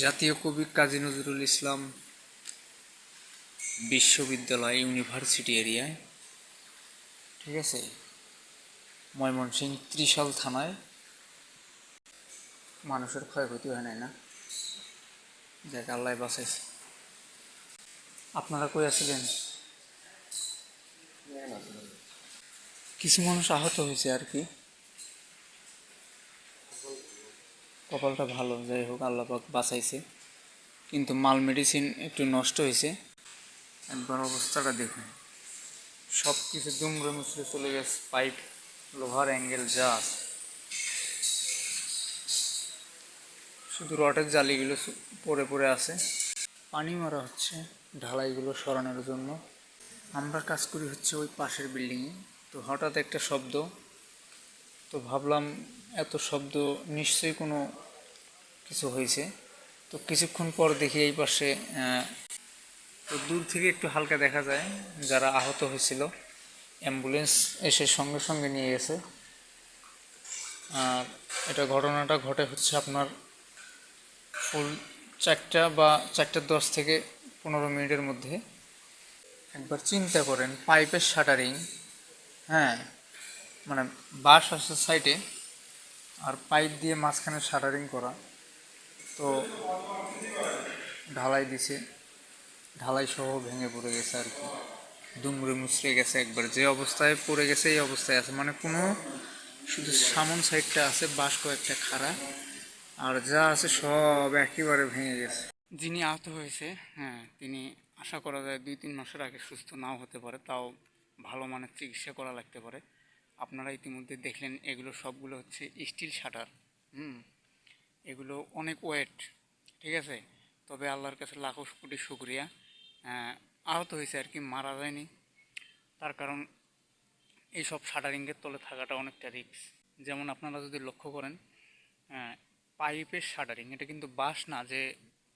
জাতীয় কবি কাজী নজরুল ইসলাম বিশ্ববিদ্যালয় ইউনিভার্সিটি এরিয়ায়, ঠিক আছে, ময়মনসিংহ ত্রিশাল থানায়। মানুষের ক্ষয়ক্ষতি হয় নাই না, দেখ আল্লাহ বাঁচাইছে। আপনারা কই আছিলেন? কিছু মানুষ আহত হয়েছে আর কি, কপালটা ভালো, যাই হোক আল্লাহ পাক বাঁচাইছে। কিন্তু মাল মেডিসিন একটু নষ্ট হয়েছে। একবার অবস্থাটা দেখুন, সব কিছু দুমড়ে মুচড়ে চলে গেছে, পাইপ, লোহার অ্যাঙ্গেল যা আছে। শুধু রডের জালিগুলো পড়ে পড়ে আছে। পানি মারা হচ্ছে ঢালাইগুলো সরানোর জন্য। আমরা কাজ করি হচ্ছে ওই পাশের বিল্ডিংয়ে। তো হঠাৎ একটা শব্দ, তো ভাবলাম এত শব্দ নিশ্চয়ই কোনো কিছু হয়েছে। তো কিছুক্ষণ পর দেখি এই পাশে, তো দূর থেকে একটু হালকা দেখা যায় যারা আহত হয়েছিল, অ্যাম্বুলেন্স এসে সঙ্গে সঙ্গে নিয়ে গেছে। আর এটা ঘটনাটা ঘটে হচ্ছে আপনার ফুল 4টা বা 4:10 থেকে 15 মিনিটের মধ্যে। একবার চিন্তা করেন, পাইপের শাটারিং, হ্যাঁ, মানে বাঁশ আছে সাইডে আর পাইপ দিয়ে মাঝখানে শাটারিং করা। তো ঢালাই দিছে, ঢালাই সহ ভেঙে পড়ে গেছে আর কি, দুমড়ে মুচড়ে গেছে একবার। যে অবস্থায় পড়ে গেছে এই অবস্থায় আছে, মানে কোনো, শুধু সামন সাইডটা আছে বাঁশ কয়েকটা খাড়া, আর যা আছে সব একেবারে ভেঙে গেছে। যিনি আহত হয়েছে, হ্যাঁ, তিনি আশা করা যায় 2-3 মাসের আগে সুস্থ নাও হতে পারে, তাও ভালো মানের চিকিৎসা করা লাগতে পারে। আপনারা ইতিমধ্যে দেখলেন এগুলো সবগুলো হচ্ছে স্টিল শাটার। এগুলো অনেক ওয়েট, ঠিক আছে। তবে আল্লাহর কাছে লাখো কোটি শুকরিয়া, আহত হয়েছে আর কি, মারা যায়নি। তার কারণ এইসব শাটারিংয়ের তলে থাকাটা অনেকটা রিস্ক। যেমন আপনারা যদি লক্ষ্য করেন, পাইপের শাটারিং, এটা কিন্তু বাঁশ না যে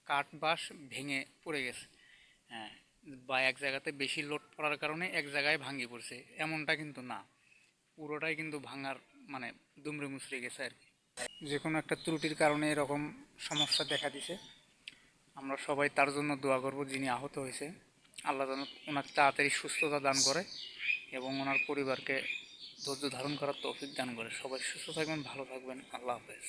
কাঠ বাঁশ ভেঙে পড়ে গেছে, হ্যাঁ, বা এক জায়গাতে বেশি লোড পড়ার কারণে এক জায়গায় ভাঙে পড়ছে, এমনটা কিন্তু না। পুরোটাই কিন্তু ভাঙার, মানে দুমড়ে মুচড়ে গেছে আর কি। যে কোনো একটা ত্রুটির কারণে এরকম সমস্যা দেখা দিছে। আমরা সবাই তার জন্য দোয়া করব, যিনি আহত হয়েছে। আল্লাহ যেন ওনার তাড়াতাড়ি সুস্থতা দান করে এবং ওনার পরিবারকে ধৈর্য ধারণ করার তৌফিক দান করে। সবাই সুস্থ থাকবেন, ভালো থাকবেন। আল্লাহ হাফেজ।